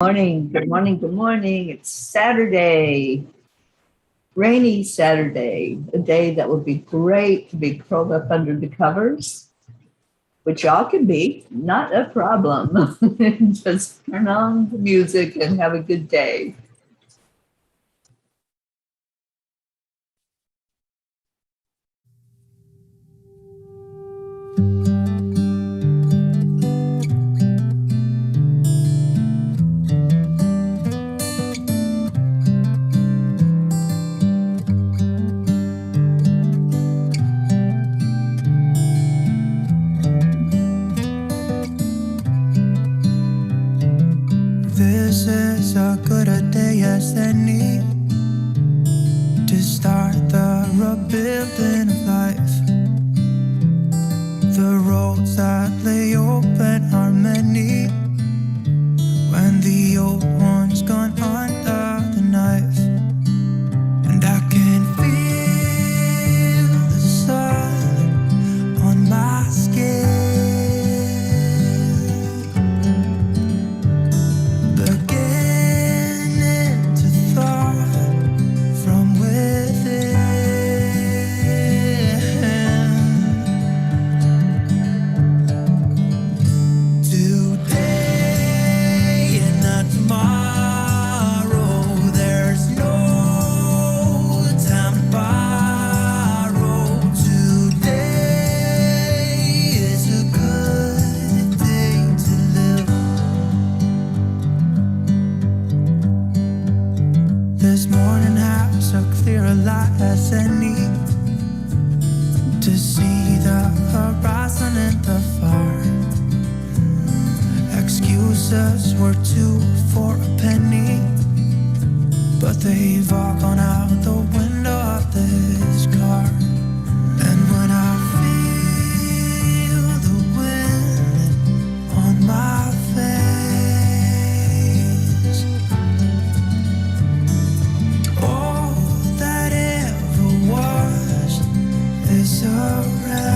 Morning, good morning, good morning. It's Saturday, rainy Saturday, a day that would be great to be curled up under the covers, which y'all can be, not a problem. Just turn on the music and have a good day. This is as good a day as any to start the rebuilding of life. The roads that lay open are many when the old one's gone under the knife. And I can feel the sun on my skin, as any to see the horizon in the far. Excuses were two for a penny, but they've all gone out the window of this car. And when I feel the wind on my face, all that ever was is a rise.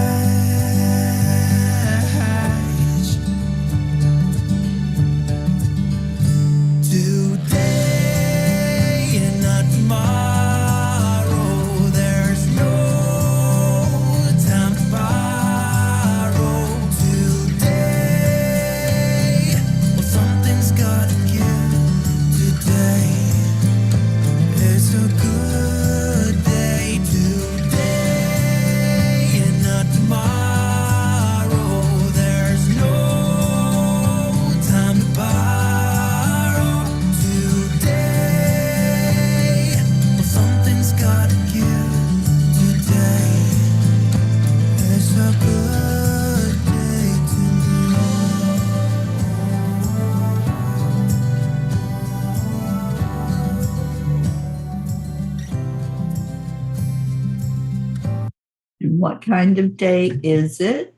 Today and not tomorrow, there's no time to borrow. Today, well, something's gotta give. Today is a good day. Today and not tomorrow, there's no time to borrow. Today, well, something's gotta give. Today is a good day to And what kind of day is it?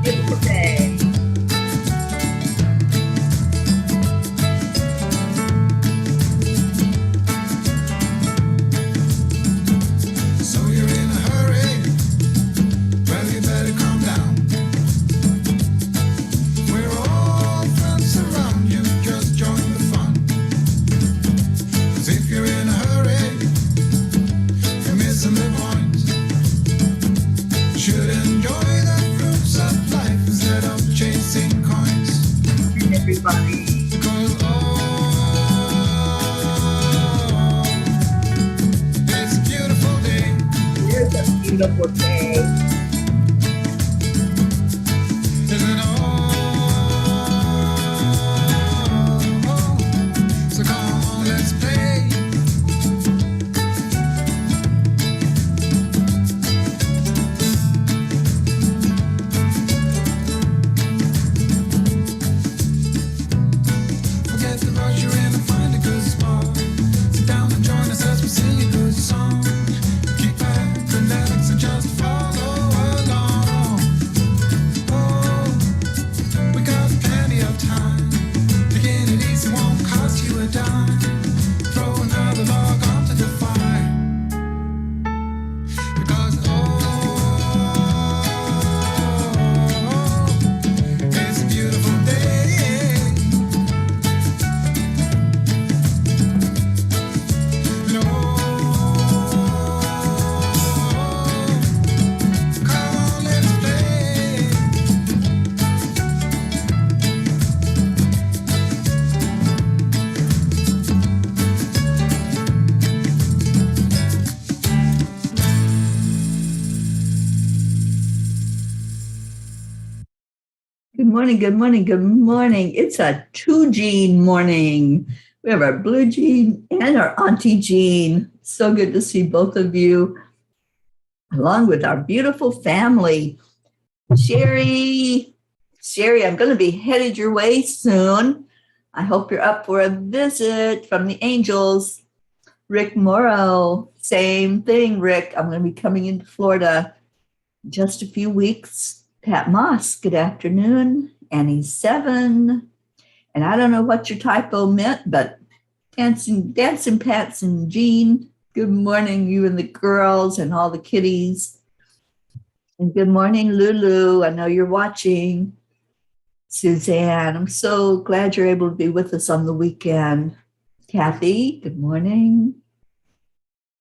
Beautiful day. So you're in a hurry? Well, you better calm down. We're all friends around you, just join the fun. 'Cause if you're in a hurry, you're missing the point. Should enjoy the fruits of life instead of chasing coins. And everybody, 'Cause it's a beautiful day. here's a beautiful day. Isn't it all? So come on, let's play. Forget the rush, you're in and find a good spot. Sit down and join us as we sing a good song. Kick back, relax, and just fall. morning, good morning, good morning. It's a 2 Gene morning. We have our Blue Gene and our Auntie Gene. So good to see both of you, along with our beautiful family. Sherry, I'm going to be headed your way soon. I hope you're up for a visit from the angels. Rick Morrow, same thing, Rick. I'm going to be coming into Florida in just a few weeks. Pat Moss, good afternoon. Annie 7. And I don't know what your typo meant, but dancing Pats and Jean, good morning, you and the girls and all the kitties. And good morning, Lulu. I know you're watching. Suzanne, I'm so glad you're able to be with us on the weekend. Kathy, good morning.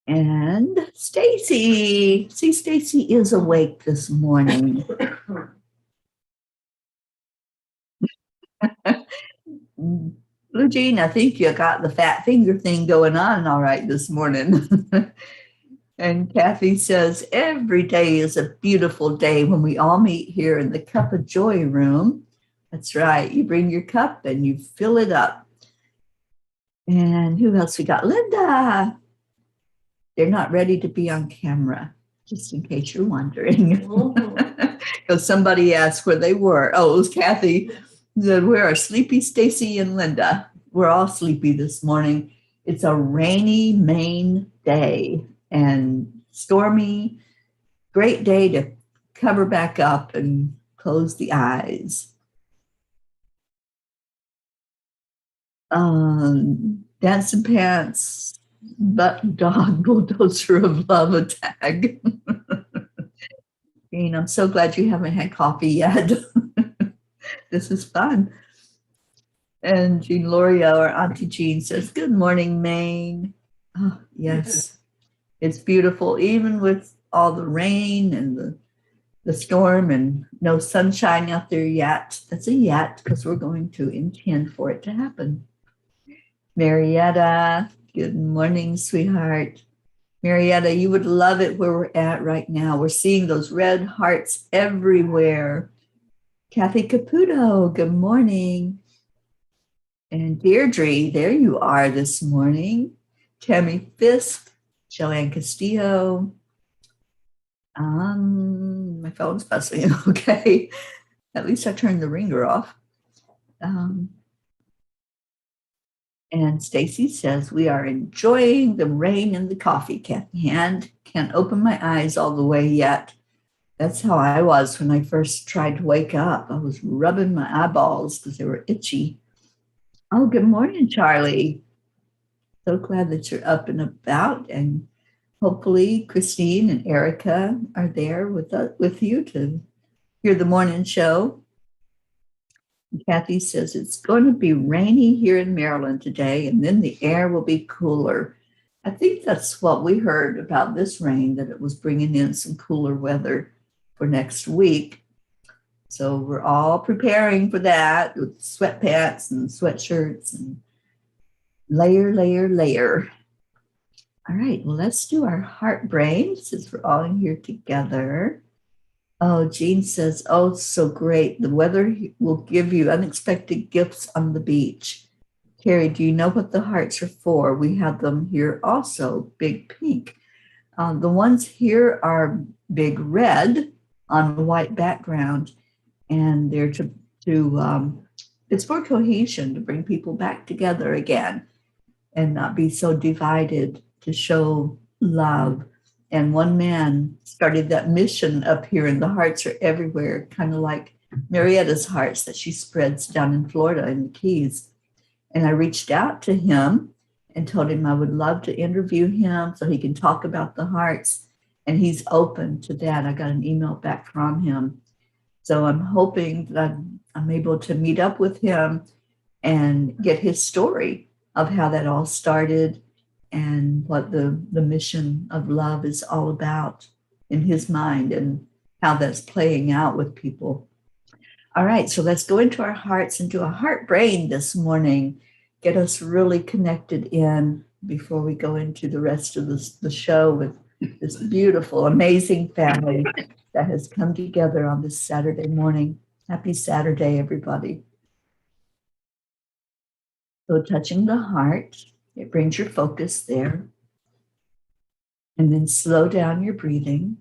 And Stacy. See, Stacy is awake this morning. Blue Jean, I think you got the fat finger thing going on all right this morning. And Kathy says, every day is a beautiful day when we all meet here in the Cuppa JoY room. That's right. You bring your cup and you fill it up. And who else we got? Linda. They're not ready to be on camera, just in case you're wondering. Because somebody asked where they were. Oh, it was Kathy. Said, where are sleepy Stacy and Linda? We're all sleepy this morning. It's a rainy Maine day and stormy. Great day to cover back up and close the eyes. Dancing Pants, Button Dog, Bulldozer of Love attack. Jane, I'm so glad you haven't had coffee yet. This is fun. And Jean Loria, or Auntie Jean, says, good morning, Maine. Oh, yes, it's beautiful, even with all the rain and the storm and no sunshine out there yet. That's a yet, because we're going to intend for it to happen. Marietta, good morning, sweetheart. Marietta, you would love it where we're at right now. We're seeing those red hearts everywhere. Kathy Caputo, good morning. And Deirdre, there you are this morning. Tammy Fisk, Joanne Castillo. My phone's buzzing, okay. At least I turned the ringer off. And Stacy says, we are enjoying the rain and the coffee, Kathy Hand. Can't open my eyes all the way yet. That's how I was when I first tried to wake up. I was rubbing my eyeballs because they were itchy. Oh, good morning, Charlie. So glad that you're up and about. And hopefully Christine and Erica are there with you to hear the morning show. Kathy says it's going to be rainy here in Maryland today, and then the air will be cooler. I think that's what we heard about this rain, that it was bringing in some cooler weather for next week. So we're all preparing for that with sweatpants and sweatshirts and layer. All right, well, let's do our heart brain since we're all in here together. Oh, Jean says, oh, so great. The weather will give you unexpected gifts on the beach. Terry, do you know what the hearts are for? We have them here also, big pink. The ones here are big red on a white background, and they're it's for cohesion, to bring people back together again and not be so divided, to show love. And one man started that mission up here, and the hearts are everywhere, kind of like Marietta's hearts that she spreads down in Florida in the Keys. And I reached out to him and told him I would love to interview him so he can talk about the hearts. And he's open to that. I got an email back from him. So I'm hoping that I'm able to meet up with him and get his story of how that all started and what the mission of love is all about in his mind and how that's playing out with people. All right, so let's go into our hearts and do a heart brain this morning. Get us really connected in before we go into the rest of the show with this beautiful, amazing family that has come together on this Saturday morning. Happy Saturday, everybody. So touching the heart, it brings your focus there. And then slow down your breathing.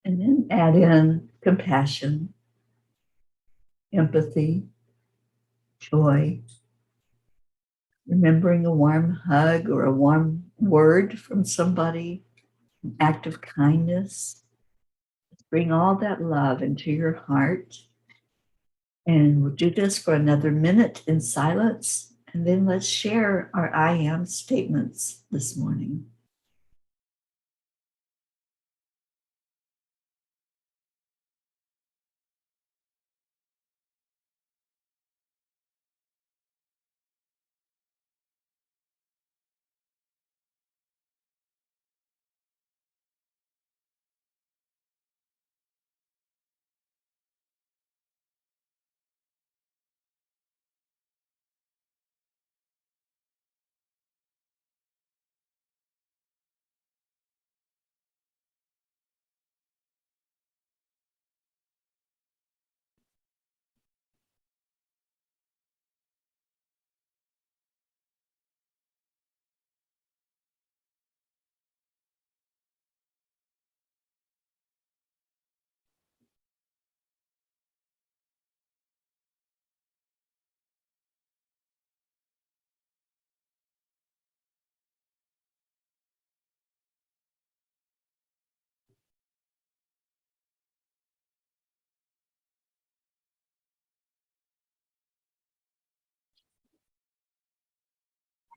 And then add in compassion, empathy, joy, remembering a warm hug or a warm word from somebody, an act of kindness. Bring all that love into your heart. And we'll do this for another minute in silence. And then let's share our I am statements this morning.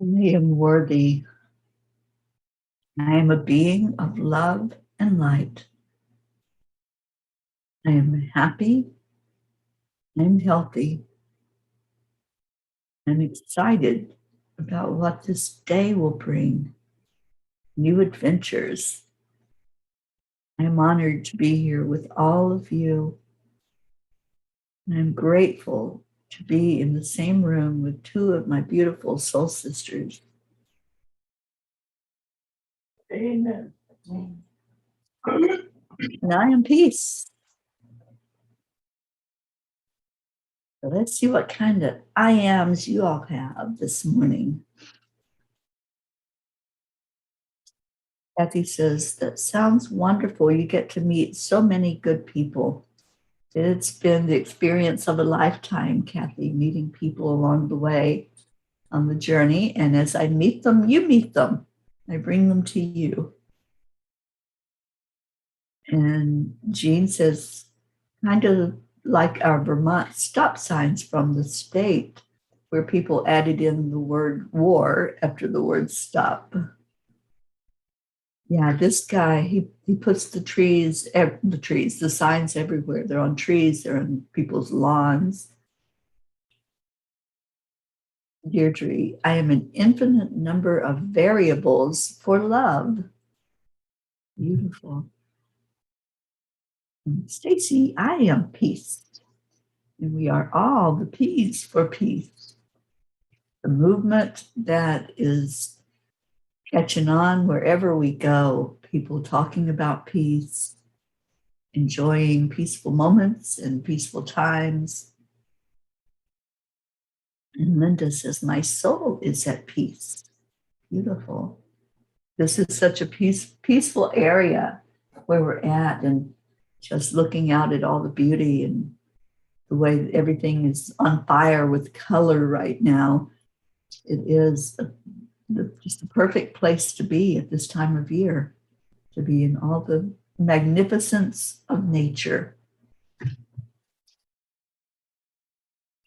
I am worthy. I am a being of love and light. I am happy. I'm healthy. I'm excited about what this day will bring. New adventures. I'm honored to be here with all of you. And I'm grateful to be in the same room with two of my beautiful soul sisters. Amen. And I am peace. So let's see what kind of I ams you all have this morning. Kathy says, that sounds wonderful. You get to meet so many good people. It's been the experience of a lifetime, Kathy, meeting people along the way on the journey. And as I meet them, you meet them. I bring them to you. And Jean says, kind of like our Vermont stop signs from the state, where people added in the word war after the word stop. Yeah, this guy, he puts the signs everywhere. They're on trees, they're on people's lawns. Deirdre, I am an infinite number of variables for love. Beautiful. Stacy, I am peace. And we are all the P's for peace. The movement that is catching on wherever we go, people talking about peace, enjoying peaceful moments and peaceful times. And Linda says, my soul is at peace. Beautiful. This is such a peaceful area where we're at, and just looking out at all the beauty and the way that everything is on fire with color right now. It is just the perfect place to be at this time of year, to be in all the magnificence of nature.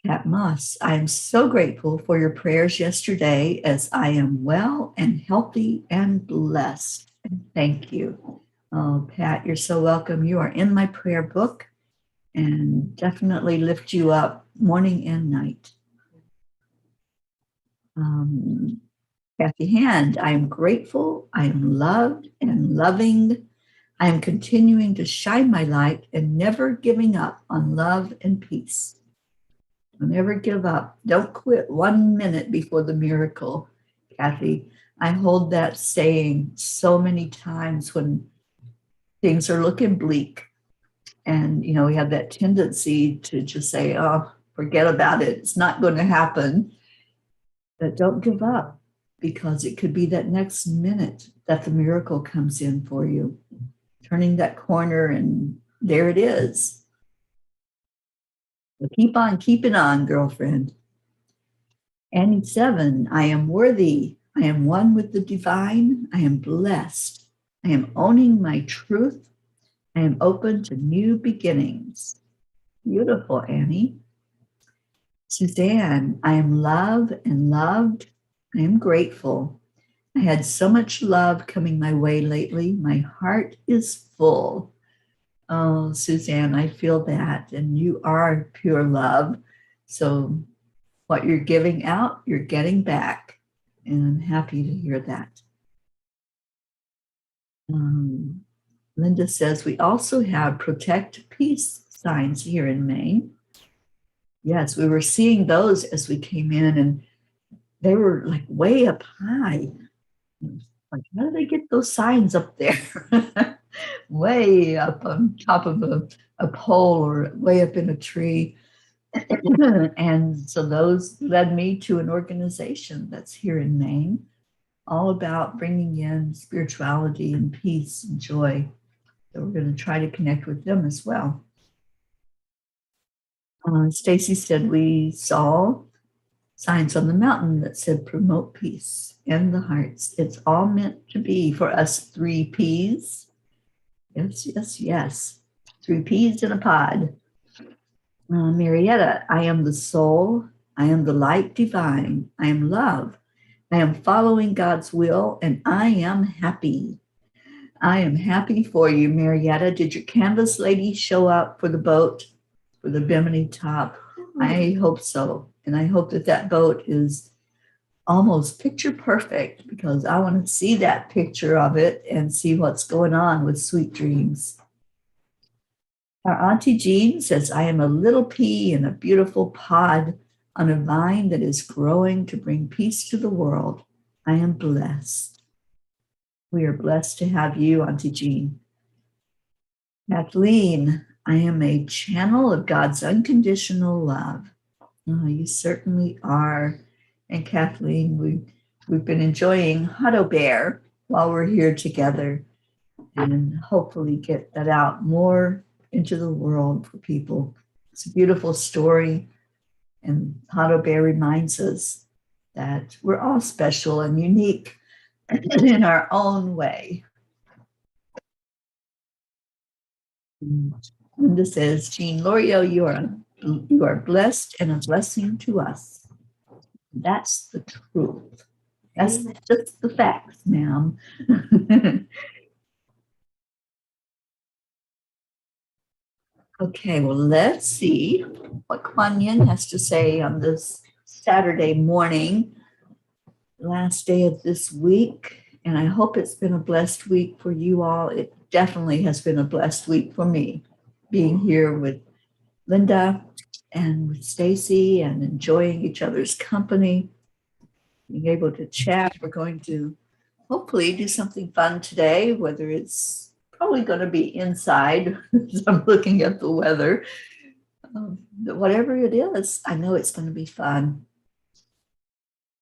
Pat Moss, I am so grateful for your prayers yesterday, as I am well and healthy and blessed. And thank you. Oh, Pat, you're so welcome. You are in my prayer book, and definitely lift you up morning and night. Kathy Hand, I am grateful, I am loved and loving. I am continuing to shine my light and never giving up on love and peace. Don't ever give up. Don't quit 1 minute before the miracle, Kathy. I hold that saying so many times when things are looking bleak. And, we have that tendency to just say, oh, forget about it. It's not going to happen. But don't give up, because it could be that next minute that the miracle comes in for you, turning that corner, and there it is. So keep on keeping on, girlfriend. Annie 7, I am worthy. I am one with the divine. I am blessed. I am owning my truth. I am open to new beginnings. Beautiful, Annie. Suzanne, I am love and loved. I am grateful. I had so much love coming my way lately. My heart is full. Oh, Suzanne, I feel that. And you are pure love. So what you're giving out, you're getting back. And I'm happy to hear that. Linda says, we also have protect peace signs here in Maine. Yes, we were seeing those as we came in, and they were like way up high. Like, how do they get those signs up there? Way up on top of a pole or way up in a tree. And so those led me to an organization that's here in Maine, all about bringing in spirituality and peace and joy. So we're going to try to connect with them as well. Stacy said we saw signs on the mountain that said promote peace in the hearts. It's all meant to be for us 3 Ps. Yes, yes, yes. 3 Ps in a pod. Marietta, I am the soul. I am the light divine. I am love. I am following God's will, and I am happy. I am happy for you, Marietta. Did your canvas lady show up for the boat, for the Bimini top? I hope so. And I hope that that boat is almost picture perfect, because I want to see that picture of it and see what's going on with Sweet Dreams. Our Auntie Jean says, I am a little pea in a beautiful pod on a vine that is growing to bring peace to the world. I am blessed. We are blessed to have you, Auntie Jean. Kathleen, I am a channel of God's unconditional love. Oh, you certainly are. And Kathleen, we've been enjoying Huddle Bear while we're here together, and hopefully get that out more into the world for people. It's a beautiful story. And Huddle Bear reminds us that we're all special and unique in our own way. Linda says, Jean Lorio, you are blessed and a blessing to us. That's the truth. That's just the facts, ma'am. Okay, well, let's see what Kuan Yin has to say on this Saturday morning, last day of this week. And I hope it's been a blessed week for you all. It definitely has been a blessed week for me, being here with Linda and with Stacy and enjoying each other's company, being able to chat. We're going to hopefully do something fun today, whether it's probably going to be inside. I'm looking at the weather. Whatever it is, I know it's going to be fun.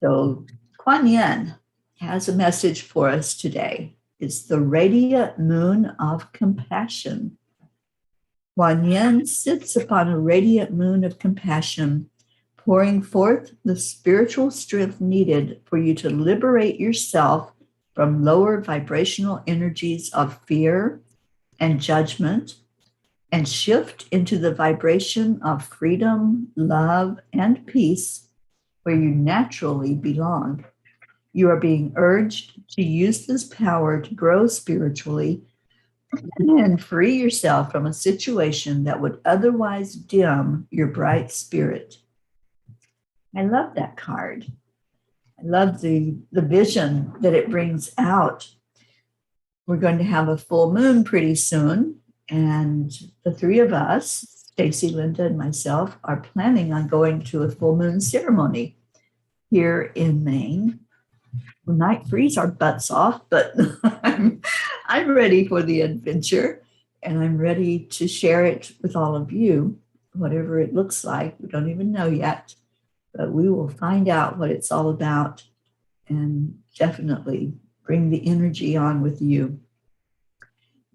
So Kuan Yin has a message for us today. It's the radiant moon of compassion. Kuan Yin sits upon a radiant moon of compassion, pouring forth the spiritual strength needed for you to liberate yourself from lower vibrational energies of fear and judgment, and shift into the vibration of freedom, love, and peace where you naturally belong. You are being urged to use this power to grow spiritually and free yourself from a situation that would otherwise dim your bright spirit. I love that card. I love the vision that it brings out. We're going to have a full moon pretty soon, and the 3 of us, Stacy, Linda, and myself, are planning on going to a full moon ceremony here in Maine. We might freeze our butts off, but I'm I'm ready for the adventure, and I'm ready to share it with all of you, whatever it looks like. We don't even know yet, but we will find out what it's all about and definitely bring the energy on with you.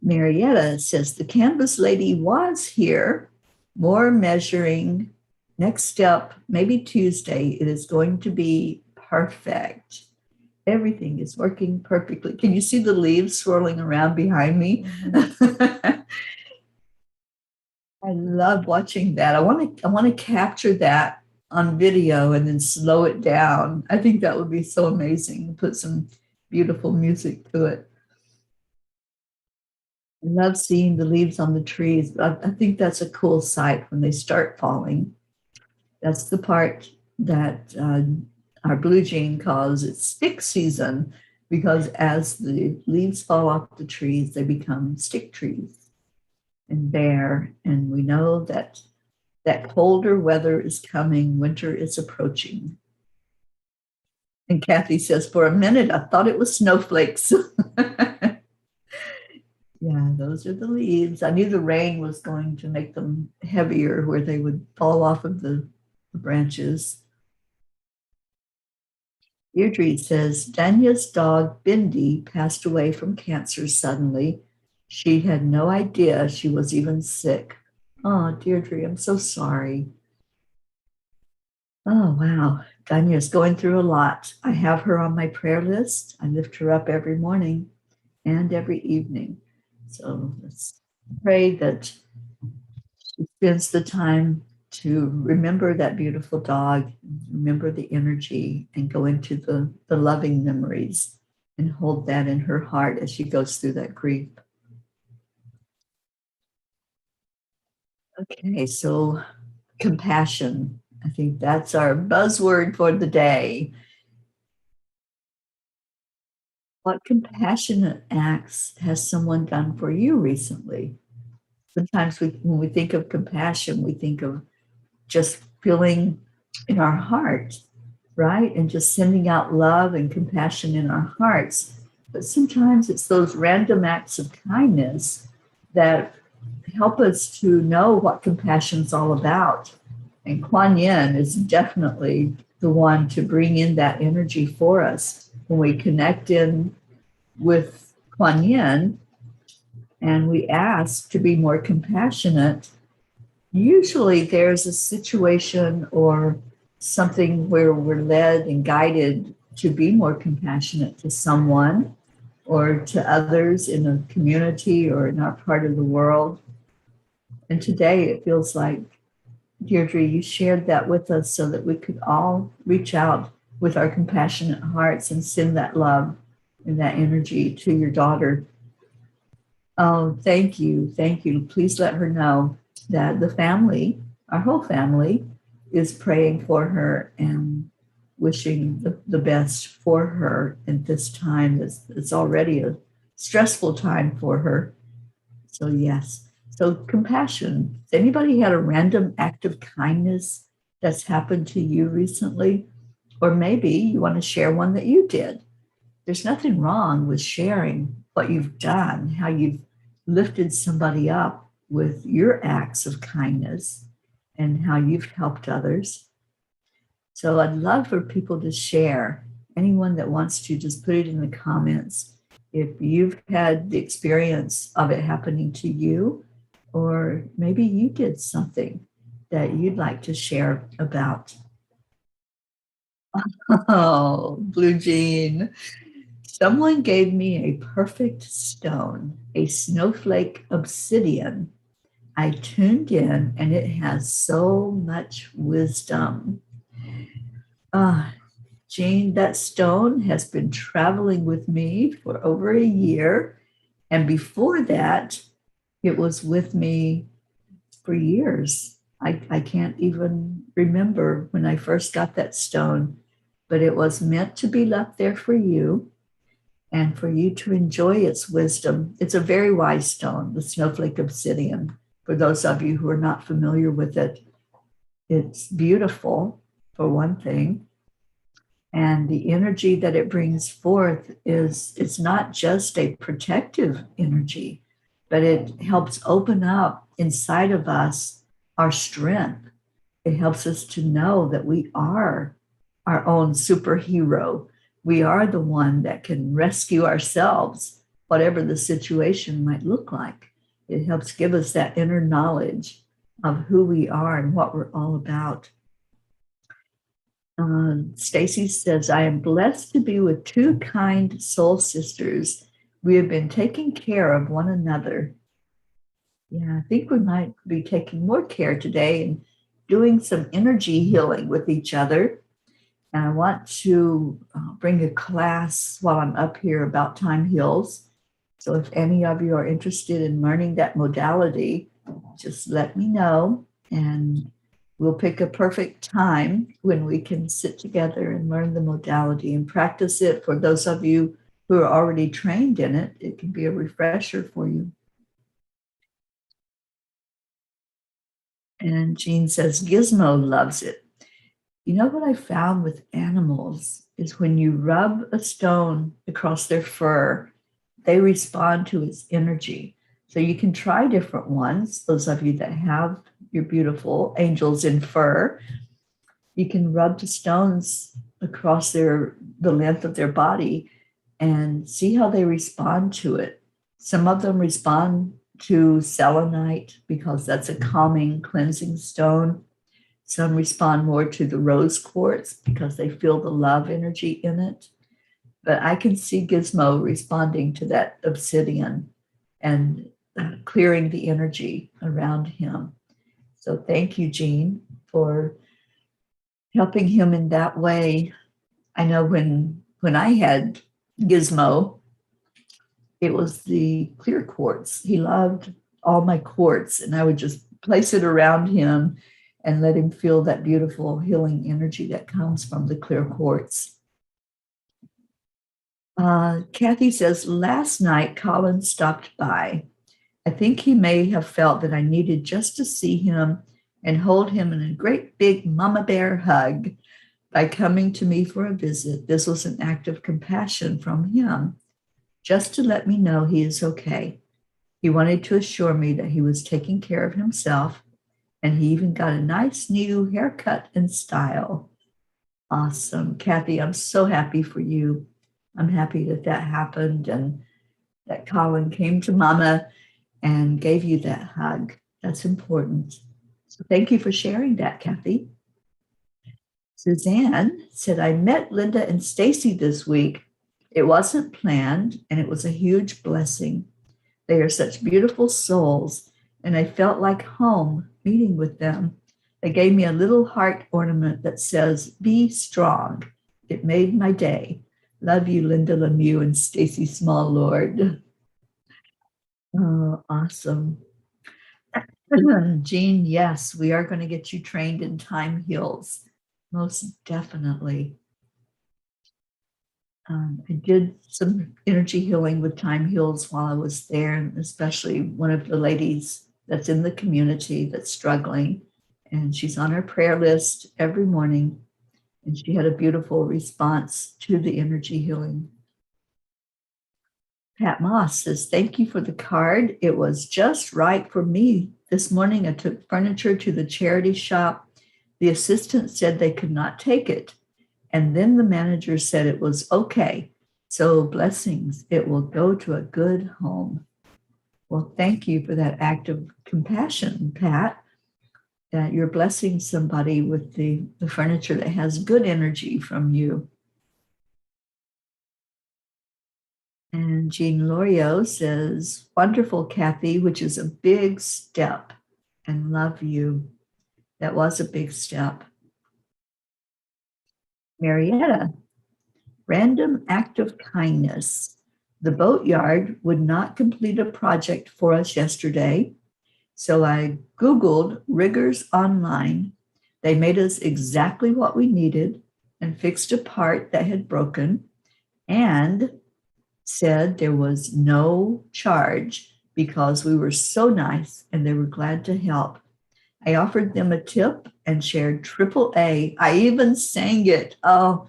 Marietta says the canvas lady was here, more measuring. Next step, maybe Tuesday. It is going to be perfect. Everything is working perfectly. Can you see the leaves swirling around behind me? I love watching that. I want to capture that on video and then slow it down. I think that would be so amazing. Put some beautiful music to it. I love seeing the leaves on the trees. I think that's a cool sight when they start falling. That's the part that our blue jean calls it stick season, because as the leaves fall off the trees, they become stick trees and bare. And we know that that colder weather is coming, winter is approaching. And Kathy says, for a minute, I thought it was snowflakes. Yeah, those are the leaves. I knew the rain was going to make them heavier where they would fall off of the branches. Deirdre says, Danya's dog, Bindi, passed away from cancer suddenly. She had no idea she was even sick. Oh, Deirdre, I'm so sorry. Oh, wow. Danya's going through a lot. I have her on my prayer list. I lift her up every morning and every evening. So let's pray that she spends the time to remember that beautiful dog, remember the energy, and go into the loving memories and hold that in her heart as she goes through that grief. Okay, so compassion. I think that's our buzzword for the day. What compassionate acts has someone done for you recently? Sometimes when we think of compassion, we think of just feeling in our heart, right? And just sending out love and compassion in our hearts. But sometimes it's those random acts of kindness that help us to know what compassion is all about. And Kuan Yin is definitely the one to bring in that energy for us. When we connect in with Kuan Yin and we ask to be more compassionate, usually there's a situation or something where we're led and guided to be more compassionate to someone or to others in a community or in our part of the world. And today it feels like, Deirdre, you shared that with us so that we could all reach out with our compassionate hearts and send that love and that energy to your daughter. Oh, thank you. Thank you. Please let her know that the family, our whole family, is praying for her and wishing the best for her at this time. It's already a stressful time for her. So yes. So compassion. Has anybody had a random act of kindness that's happened to you recently? Or maybe you want to share one that you did. There's nothing wrong with sharing what you've done, how you've lifted somebody up with your acts of kindness and how you've helped others. So I'd love for people to share. Anyone that wants to, just put it in the comments. If you've had the experience of it happening to you, or maybe you did something that you'd like to share about. Oh, Blue Jean. Someone gave me a perfect stone, a snowflake obsidian. I tuned in and it has so much wisdom. Jean, that stone has been traveling with me for over a year. And before that, it was with me for years. I can't even remember when I first got that stone, but it was meant to be left there for you and for you to enjoy its wisdom. It's a very wise stone, the snowflake obsidian. For those of you who are not familiar with it, it's beautiful, for one thing. And the energy that it brings forth is, it's not just a protective energy, but it helps open up inside of us our strength. It helps us to know that we are our own superhero. We are the one that can rescue ourselves, whatever the situation might look like. It helps give us that inner knowledge of who we are and what we're all about. Stacy says, I am blessed to be with two kind soul sisters. We have been taking care of one another. Yeah, I think we might be taking more care today and doing some energy healing with each other. And I want to bring a class while I'm up here about time heals. So if any of you are interested in learning that modality, just let me know, and we'll pick a perfect time when we can sit together and learn the modality and practice it. For those of you who are already trained in it, it can be a refresher for you. And Jean says, Gizmo loves it. You know what I found with animals is when you rub a stone across their fur, they respond to its energy. So you can try different ones. Those of you that have your beautiful angels in fur, you can rub the stones across the length of their body and see how they respond to it. Some of them respond to selenite because that's a calming, cleansing stone. Some respond more to the rose quartz because they feel the love energy in it. But I can see Gizmo responding to that obsidian and clearing the energy around him. So thank you, Jean, for helping him in that way. I know when I had Gizmo, it was the clear quartz. He loved all my quartz, and I would just place it around him and let him feel that beautiful healing energy that comes from the clear quartz. Kathy says, last night Colin stopped by. I think he may have felt that I needed just to see him and hold him in a great big mama bear hug by coming to me for a visit. This was an act of compassion from him, just to let me know he is okay. He wanted to assure me that he was taking care of himself, and he even got a nice new haircut and style. Awesome. Kathy, I'm so happy for you. I'm happy that that happened and that Colin came to Mama and gave you that hug. That's important. So thank you for sharing that, Kathy. Suzanne said, I met Linda and Stacy this week. It wasn't planned, and it was a huge blessing. They are such beautiful souls, and I felt like home meeting with them. They gave me a little heart ornament that says, be strong. It made my day. Love you, Linda Lemieux and Stacy Small Lord. Oh, awesome. Jean, yes, we are going to get you trained in time heals. Most definitely. I did some energy healing with time heals while I was there, and especially one of the ladies that's in the community that's struggling, and she's on our prayer list every morning, and she had a beautiful response to the energy healing. Pat Moss says, thank you for the card. It was just right for me. This morning I took furniture to the charity shop. The assistant said they could not take it. And then the manager said it was okay. So blessings, it will go to a good home. Well, thank you for that act of compassion, Pat, that you're blessing somebody with the furniture that has good energy from you. And Jean Lorio says, wonderful, Kathy, which is a big step, and love you. That was a big step. Marietta, random act of kindness. The boatyard would not complete a project for us yesterday, so I Googled riggers online. They made us exactly what we needed and fixed a part that had broken and said there was no charge because we were so nice and they were glad to help. I offered them a tip and shared AAA. I even sang it. Oh,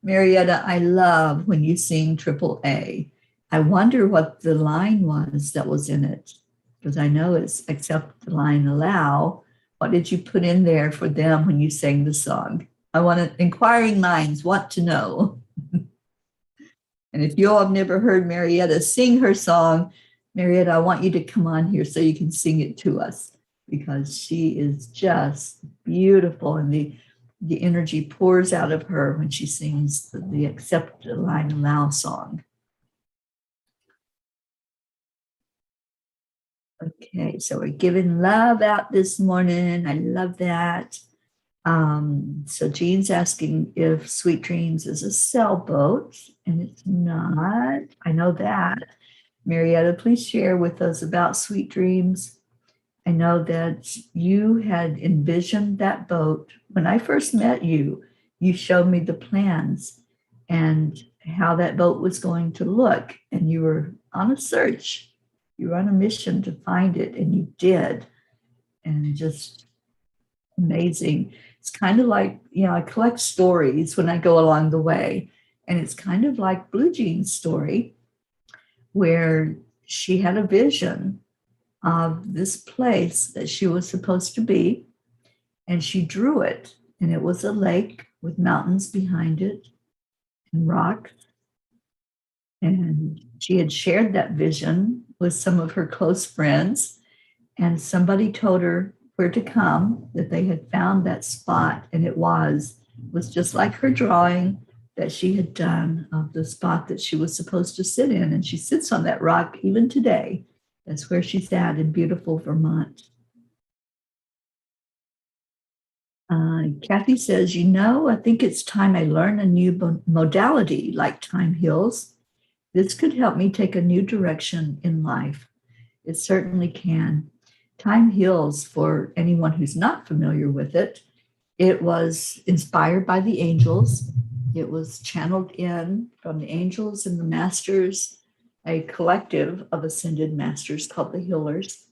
Marietta, I love when you sing Triple A. I wonder what the line was that was in it, because I know it's accept the line allow. What did you put in there for them when you sang the song? I want to, inquiring minds want to know. And if you all have never heard Marietta sing her song, Marietta, I want you to come on here so you can sing it to us, because she is just beautiful, and the energy pours out of her when she sings the accept the line allow song. Okay, so we're giving love out this morning. I love that. So Jean's asking if Sweet Dreams is a sailboat, and it's not. I know that. Marietta, please share with us about Sweet Dreams. I know that you had envisioned that boat. When I first met you, you showed me the plans and how that boat was going to look, and you were on a search. You were on a mission to find it, and you did. And just amazing. It's kind of like, I collect stories when I go along the way. And it's kind of like Blue Jean's story, where she had a vision of this place that she was supposed to be. And she drew it. And it was a lake with mountains behind it and rocks. And she had shared that vision with some of her close friends. And somebody told her where to come, that they had found that spot. And it was just like her drawing that she had done of the spot that she was supposed to sit in. And she sits on that rock even today. That's where she's at in beautiful Vermont. Kathy says, I think it's time I learn a new modality like time heals. This could help me take a new direction in life. It certainly can. Time heals, for anyone who's not familiar with it. It was inspired by the angels. It was channeled in from the angels and the masters, a collective of ascended masters called the healers.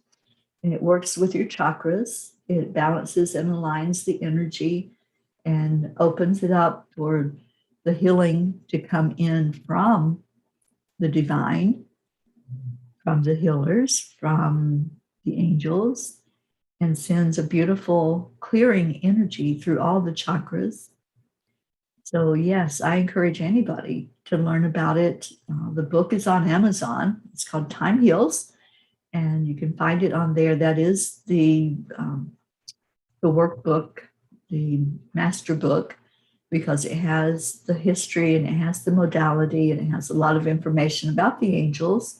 And it works with your chakras. It balances and aligns the energy and opens it up for the healing to come in from the divine, from the healers, from the angels, and sends a beautiful clearing energy through all the chakras. So yes, I encourage anybody to learn about it. The book is on Amazon. It's called Time Heals, and you can find it on there. That is the workbook, the master book, because it has the history and it has the modality and it has a lot of information about the angels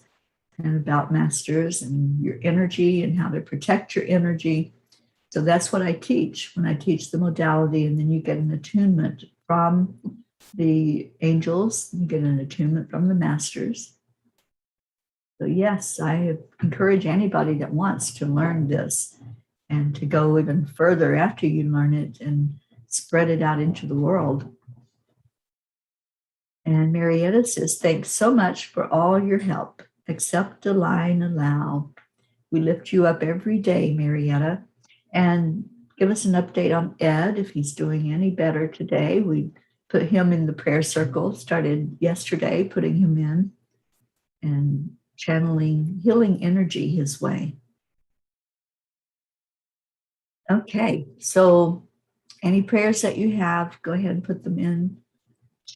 and about masters and your energy and how to protect your energy. So that's what I teach when I teach the modality, and then you get an attunement from the angels, you get an attunement from the masters. So yes, I encourage anybody that wants to learn this and to go even further after you learn it and spread it out into the world. And Marietta says, thanks so much for all your help. Accept, align, allow. We lift you up every day, Marietta. And give us an update on Ed, if he's doing any better today. We put him in the prayer circle, started yesterday putting him in and channeling healing energy his way. Okay, so any prayers that you have, go ahead and put them in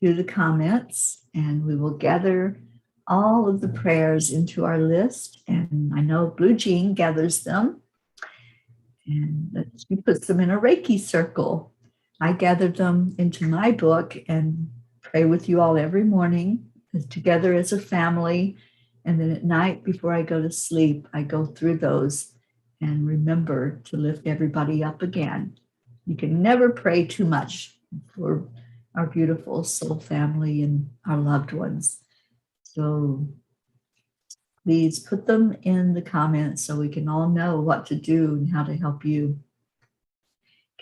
to the comments, and we will gather all of the prayers into our list. And I know Blue Jean gathers them, and she puts them in a Reiki circle. I gather them into my book and pray with you all every morning together as a family. And then at night before I go to sleep, I go through those and remember to lift everybody up again. You can never pray too much for our beautiful soul family and our loved ones. So please put them in the comments so we can all know what to do and how to help you.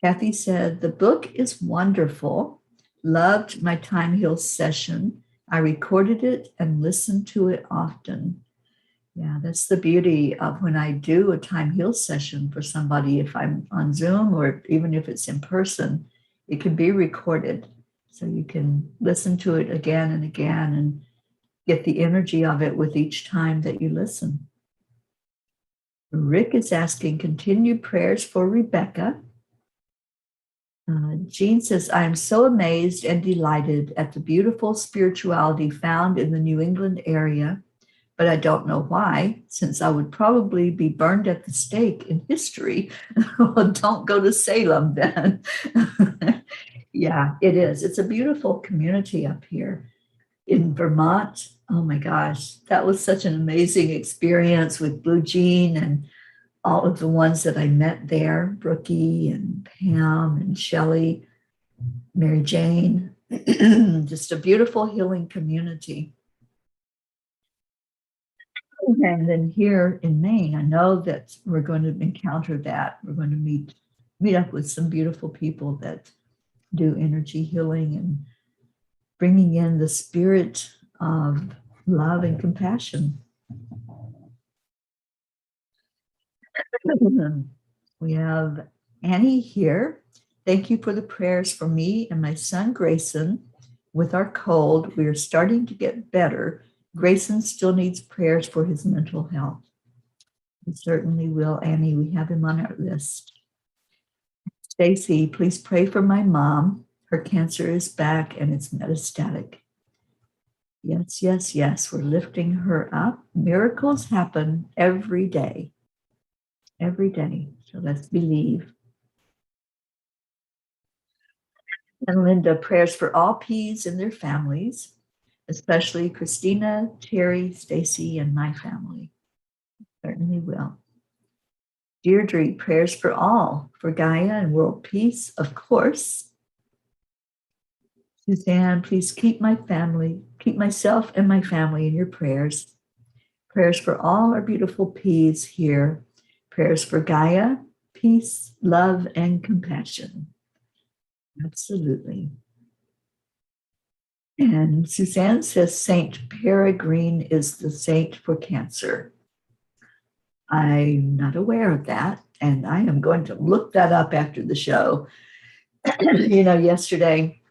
Kathy said, the book is wonderful. Loved my Time Heal session. I recorded it and listened to it often. Yeah, that's the beauty of when I do a Time Heal session for somebody, if I'm on Zoom or even if it's in person, it can be recorded. So you can listen to it again and again and get the energy of it with each time that you listen. Rick is asking continued prayers for Rebecca. Jean says, I am so amazed and delighted at the beautiful spirituality found in the New England area, but I don't know why, since I would probably be burned at the stake in history. Well, don't go to Salem then. Yeah, it is. It's a beautiful community up here in Vermont. Oh my gosh, that was such an amazing experience with Blue Jean and all of the ones that I met there, Brookie and Pam and Shelley, Mary Jane, just a beautiful healing community. And then here in Maine, I know that we're going to encounter that. We're going to meet up with some beautiful people that do energy healing and bringing in the spirit of love and compassion. We have Annie here. Thank you for the prayers for me and my son Grayson. With our cold, we are starting to get better. Grayson still needs prayers for his mental health. We certainly will, Annie. We have him on our list. Stacy, please pray for my mom. Her cancer is back and it's metastatic. Yes, yes, yes. We're lifting her up. Miracles happen every day. Every day. So let's believe. And Linda, prayers for all P's and their families, especially Christina, Terry, Stacy, and my family. Certainly will. Deirdre, prayers for all, for Gaia and world peace, of course. Suzanne, please keep my family, keep myself and my family in your prayers. Prayers for all our beautiful P's here. Prayers for Gaia, peace, love, and compassion. Absolutely. And Suzanne says Saint Peregrine is the saint for cancer. I'm not aware of that, and I am going to look that up after the show. Yesterday,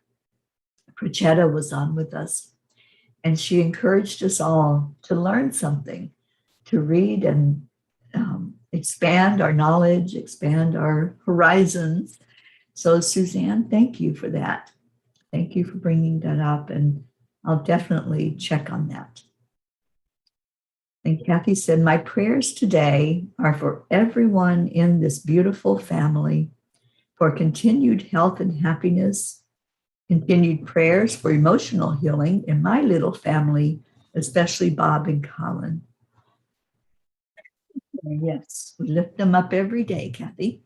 Prachetta was on with us, and she encouraged us all to learn something, to read and expand our knowledge, expand our horizons. So, Suzanne, thank you for that. Thank you for bringing that up, and I'll definitely check on that. And Kathy said, my prayers today are for everyone in this beautiful family, for continued health and happiness, continued prayers for emotional healing in my little family, especially Bob and Colin. And yes, we lift them up every day, Kathy.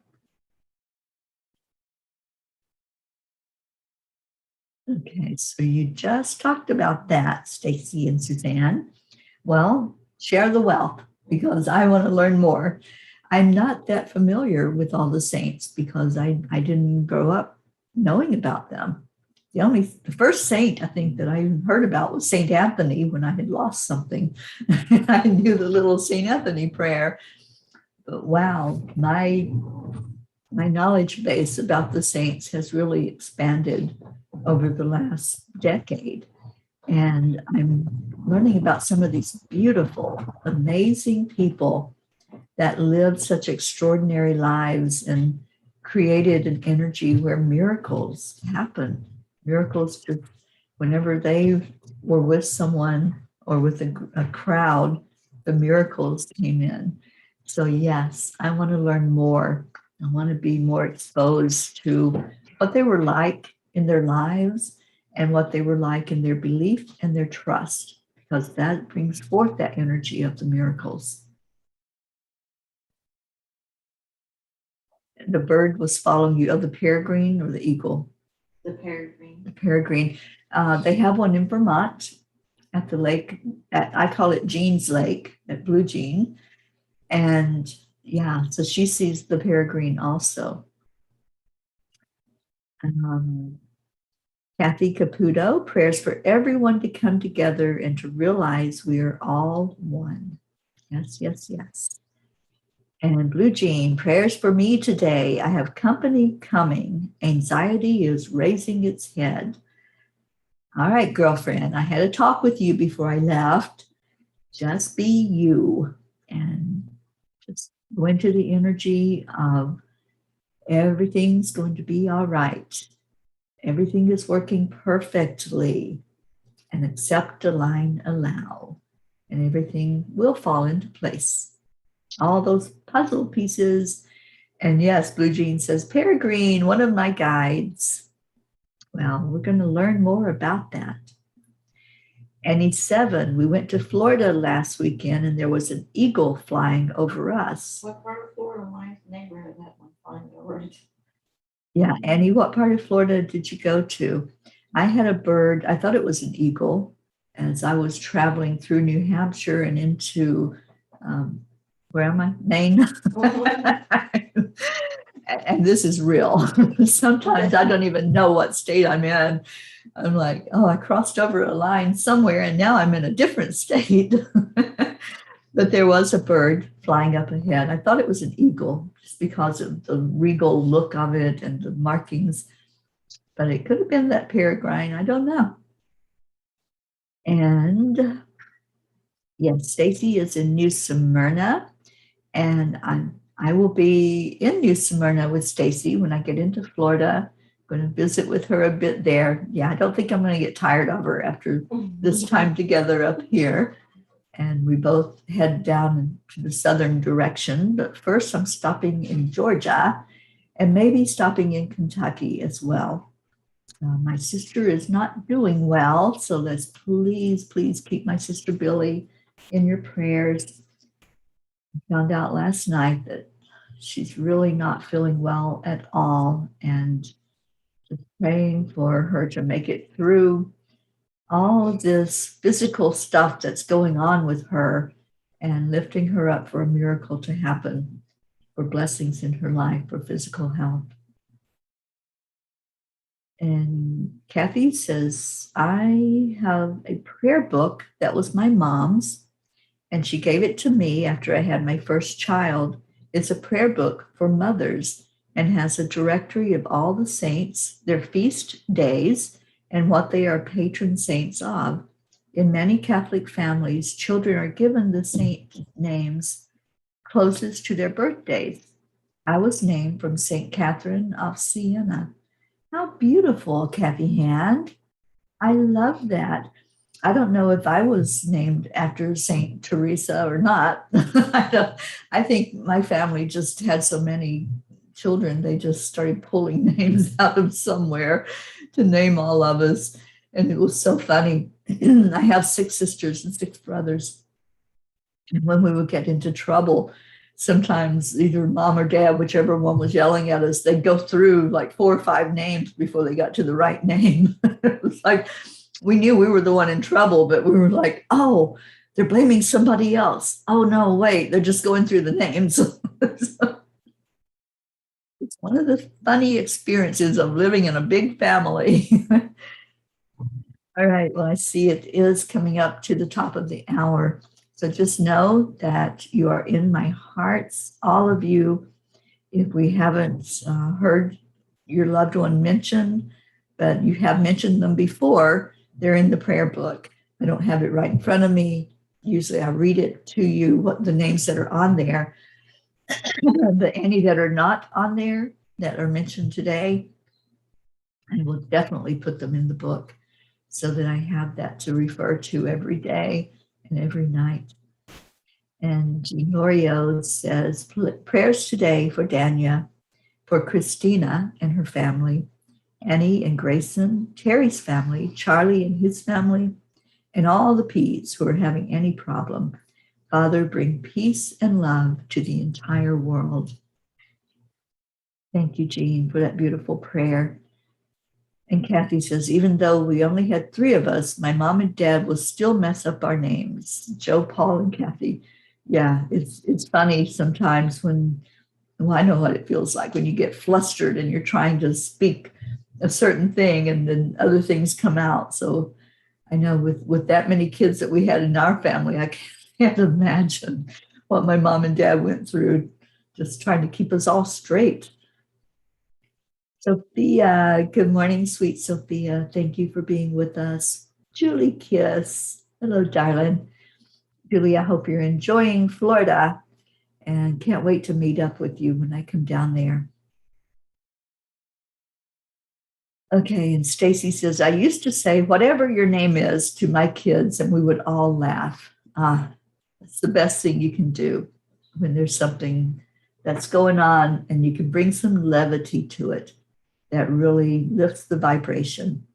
Okay, so you just talked about that, Stacy and Suzanne. Well, share the wealth because I want to learn more. I'm not that familiar with all the saints because I didn't grow up knowing about them. The first saint I think that I heard about was Saint Anthony when I had lost something. I knew the little Saint Anthony prayer. But wow, my knowledge base about the saints has really expanded over the last decade. And I'm learning about some of these beautiful, amazing people that lived such extraordinary lives and created an energy where miracles happen. Miracles just whenever they were with someone or with a crowd, the miracles came in. So yes, I want to learn more. I want to be more exposed to what they were like in their lives and what they were like in their belief and their trust, because that brings forth that energy of the miracles. The bird was following you, the peregrine or the eagle? The peregrine. The peregrine. They have one in Vermont at the lake. I call it Jean's Lake at Blue Jean. And yeah, so she sees the peregrine also. Kathy Caputo, prayers for everyone to come together and to realize we are all one. Yes, yes, yes. And Blue Jean, prayers for me today. I have company coming. Anxiety is raising its head. All right, girlfriend, I had a talk with you before I left. Just be you and just go into the energy of everything's going to be all right. Everything is working perfectly, and accept, align, allow, and everything will fall into place. All those puzzle pieces. And yes, Blue Jean says, Peregrine, one of my guides. Well, we're going to learn more about that. Annie 7, we went to Florida last weekend and there was an eagle flying over us. What part of Florida? My neighbor had that one flying over it. Yeah, Annie, what part of Florida did you go to? I had a bird, I thought it was an eagle, as I was traveling through New Hampshire and into, where am I? Maine. And this is real. Sometimes I don't even know what state I'm in. I'm like, oh, I crossed over a line somewhere and now I'm in a different state. But there was a bird flying up ahead. I thought it was an eagle just because of the regal look of it and the markings. But it could have been that peregrine. I don't know. And yes, Stacy is in New Smyrna. And I will be in New Smyrna with Stacy when I get into Florida. I'm going to visit with her a bit there. Yeah, I don't think I'm going to get tired of her after this time together up here. And we both head down to the southern direction. But first, I'm stopping in Georgia and maybe stopping in Kentucky as well. My sister is not doing well, so let's please keep my sister Billy in your prayers. I found out last night that she's really not feeling well at all, and just praying for her to make it through all of this physical stuff that's going on with her and lifting her up for a miracle to happen, for blessings in her life, for physical health. And Kathy says, I have a prayer book that was my mom's, and she gave it to me after I had my first child. It's a prayer book for mothers and has a directory of all the saints, their feast days, and what they are patron saints of. In many Catholic families, children are given the saint names closest to their birthdays. I was named from St. Catherine of Siena. How beautiful, Kathy Hand. I love that. I don't know if I was named after St. Teresa or not. I think my family just had so many children, they just started pulling names out of somewhere to name all of us. And it was so funny. I have 6 sisters and 6 brothers. And when we would get into trouble, sometimes either mom or dad, whichever one was yelling at us, they'd go through like 4 or 5 names before they got to the right name. It was like, we knew we were the one in trouble, but we were like, oh, they're blaming somebody else. Oh, no, wait, they're just going through the names. So, it's one of the funny experiences of living in a big family. All right, well, I see it is coming up to the top of the hour. So just know that you are in my hearts, all of you. If we haven't heard your loved one mentioned, but you have mentioned them before, they're in the prayer book. I don't have it right in front of me. Usually I read it to you, what the names that are on there. But any that are not on there, that are mentioned today, I will definitely put them in the book so that I have that to refer to every day and every night. And Ginorio says, prayers today for Dania, for Christina and her family, Annie and Grayson, Terry's family, Charlie and his family, and all the P's who are having any problem. Father, bring peace and love to the entire world. Thank you, Jean, for that beautiful prayer. And Kathy says, even though we only had 3 of us, my mom and dad will still mess up our names. Joe, Paul, and Kathy. Yeah, it's funny sometimes when, well, I know what it feels like when you get flustered and you're trying to speak a certain thing and then other things come out. So I know with that many kids that we had in our family, I can't imagine what my mom and dad went through just trying to keep us all straight. Sophia, good morning, sweet Sophia. Thank you for being with us. Julie Kiss, hello, darling. Julie, I hope you're enjoying Florida and can't wait to meet up with you when I come down there. Okay, and Stacy says, I used to say whatever your name is to my kids and we would all laugh. That's the best thing you can do when there's something that's going on and you can bring some levity to it. That really lifts the vibration.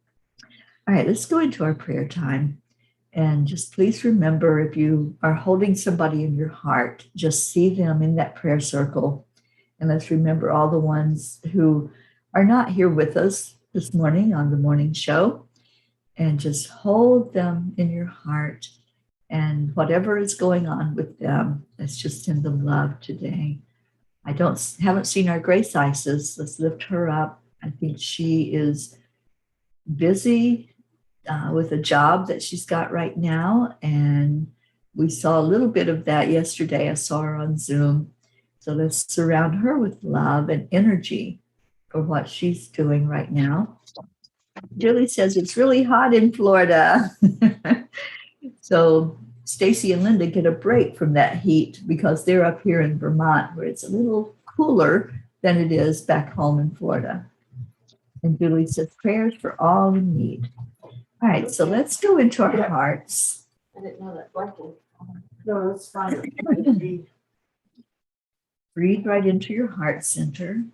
All right, let's go into our prayer time. And just please remember, if you are holding somebody in your heart, just see them in that prayer circle. And let's remember all the ones who are not here with us this morning on the morning show. And just hold them in your heart. And whatever is going on with them, let's just send them love today. I haven't seen our Grace Isis. Let's lift her up. I think she is busy with a job that she's got right now. And we saw a little bit of that yesterday. I saw her on Zoom. So let's surround her with love and energy for what she's doing right now. Julie says it's really hot in Florida. So Stacy and Linda get a break from that heat because they're up here in Vermont where it's a little cooler than it is back home in Florida. And Julie says, prayers for all in need. All right, so let's go into our hearts. I didn't know that blanket. No, it's fine. Breathe right into your heart center.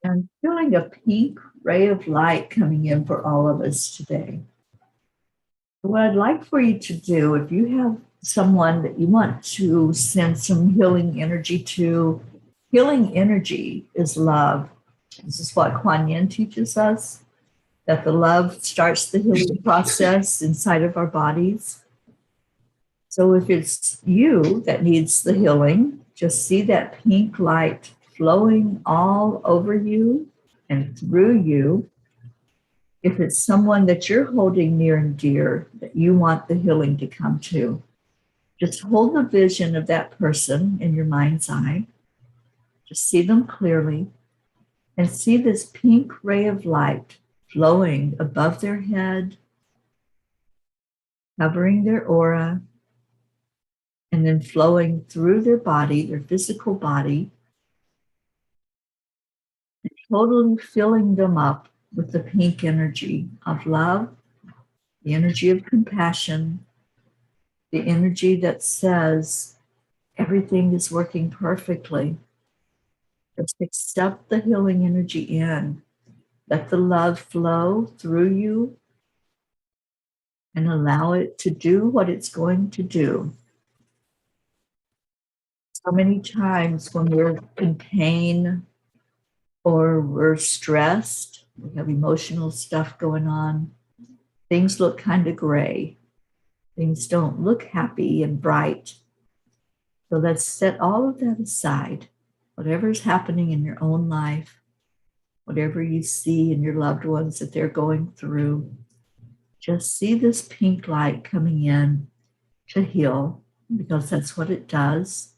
And feeling a pink ray of light coming in for all of us today. What I'd like for you to do, if you have someone that you want to send some healing energy to, healing energy is love. This is what Kuan Yin teaches us, that the love starts the healing process inside of our bodies. So if it's you that needs the healing, just see that pink light flowing all over you and through you. If it's someone that you're holding near and dear that you want the healing to come to, just hold the vision of that person in your mind's eye. Just see them clearly and see this pink ray of light flowing above their head, covering their aura, and then flowing through their body, their physical body, and totally filling them up with the pink energy of love, the energy of compassion, the energy that says everything is working perfectly. Just accept the healing energy in. Let the love flow through you and allow it to do what it's going to do. So many times when we're in pain or we're stressed, we have emotional stuff going on, things look kind of gray. Things don't look happy and bright. So let's set all of that aside. Whatever's happening in your own life, whatever you see in your loved ones that they're going through, just see this pink light coming in to heal, because that's what it does.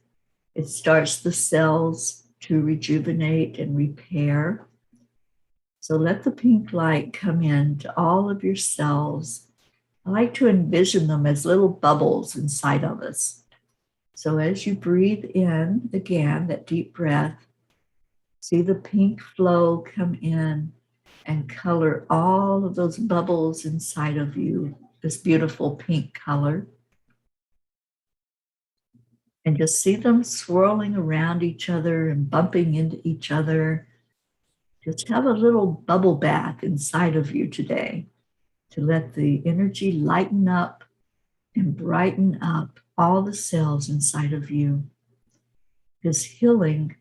It starts the cells to rejuvenate and repair. So let the pink light come in to all of your cells. I like to envision them as little bubbles inside of us. So as you breathe in, again, that deep breath, see the pink flow come in and color all of those bubbles inside of you, this beautiful pink color. And just see them swirling around each other and bumping into each other. Just have a little bubble bath inside of you today to let the energy lighten up and brighten up all the cells inside of you. This healing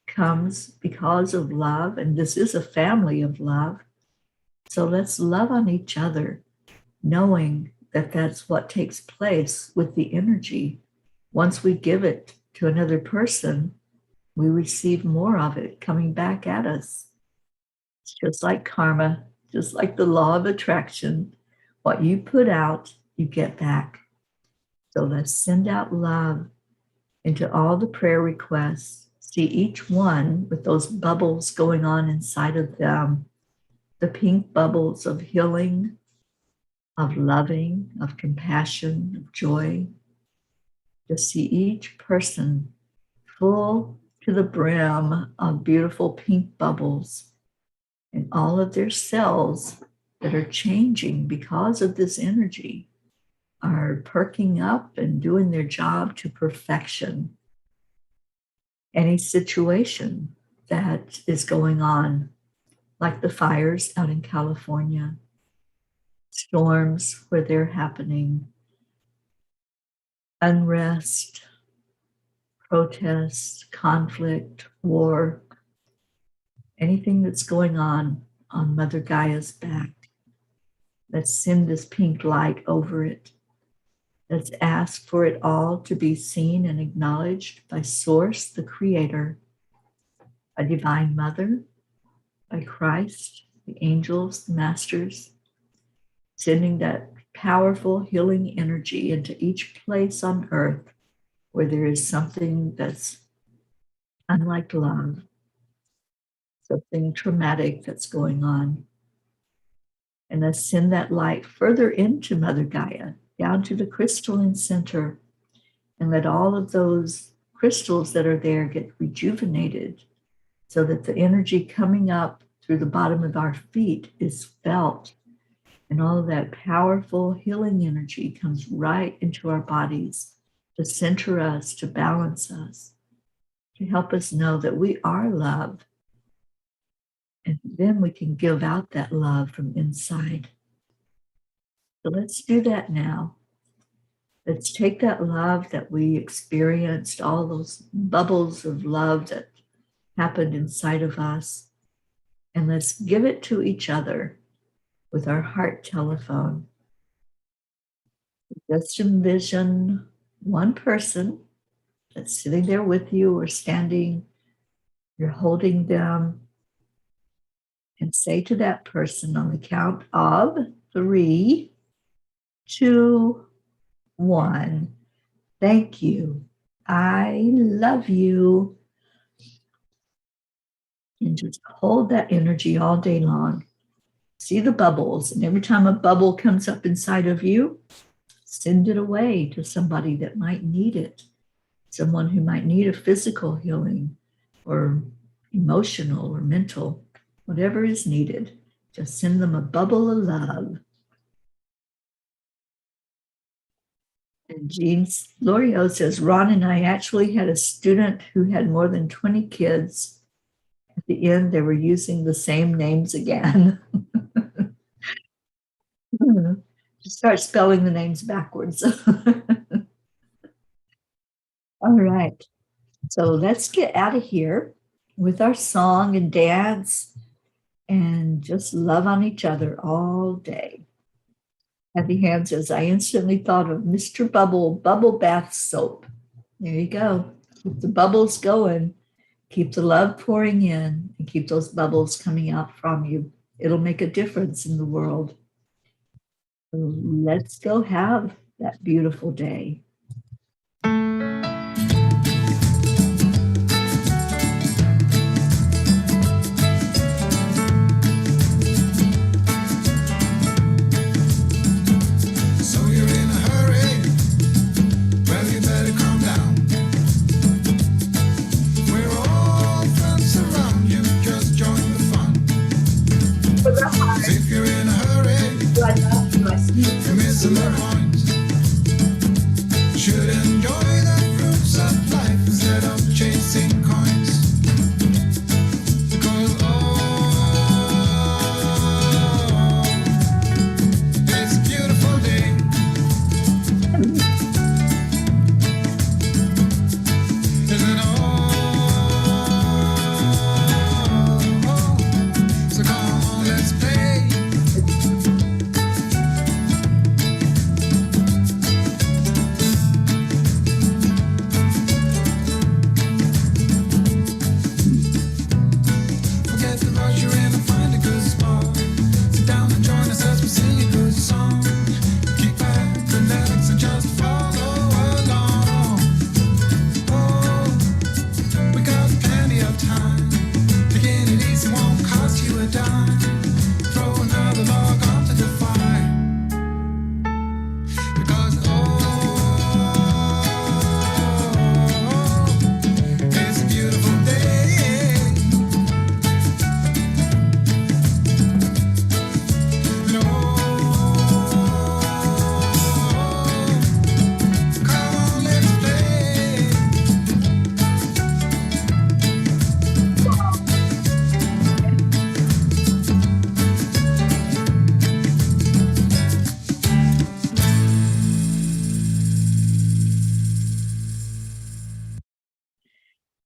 comes because of love, and this is a family of love. So let's love on each other, knowing that that's what takes place with the energy. Once we give it to another person, we receive more of it coming back at us. It's just like karma, just like the law of attraction. What you put out, you get back. So let's send out love into all the prayer requests. See each one with those bubbles going on inside of them, the pink bubbles of healing, of loving, of compassion, of joy. Just see each person full to the brim of beautiful pink bubbles, and all of their cells that are changing because of this energy are perking up and doing their job to perfection. Any situation that is going on, like the fires out in California, storms where they're happening, unrest, protest, conflict, war, anything that's going on Mother Gaia's back. Let's send this pink light over it. Let's ask for it all to be seen and acknowledged by Source, the Creator, by Divine Mother, by Christ, the angels, the masters, sending that powerful healing energy into each place on earth where there is something that's unlike love, something traumatic that's going on. And let's send that light further into Mother Gaia, down to the crystalline center, and let all of those crystals that are there get rejuvenated so that the energy coming up through the bottom of our feet is felt. And all of that powerful healing energy comes right into our bodies to center us, to balance us, to help us know that we are love. And then we can give out that love from inside. So let's do that now. Let's take that love that we experienced, all those bubbles of love that happened inside of us, and let's give it to each other with our heart telephone. Just envision one person that's sitting there with you or standing, you're holding them, and say to that person on the count of 3, 2, 1, thank you, I love you. And just hold that energy all day long. See the bubbles, and every time a bubble comes up inside of you, send it away to somebody that might need it, someone who might need a physical healing or emotional or mental, whatever is needed. Just send them a bubble of love. And Jean Lorio says, Ron and I actually had a student who had more than 20 kids. At the end, they were using the same names again. Just start spelling the names backwards. All right. So let's get out of here with our song and dance and just love on each other all day. Happy Hand says, I instantly thought of Mr. Bubble Bath Soap. There you go. Keep the bubbles going. Keep the love pouring in and keep those bubbles coming out from you. It'll make a difference in the world. So let's go have that beautiful day.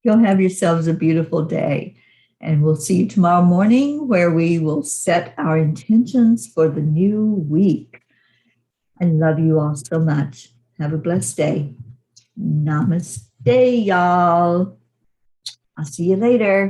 You'll have yourselves a beautiful day. And we'll see you tomorrow morning where we will set our intentions for the new week. I love you all so much. Have a blessed day. Namaste, y'all. I'll see you later.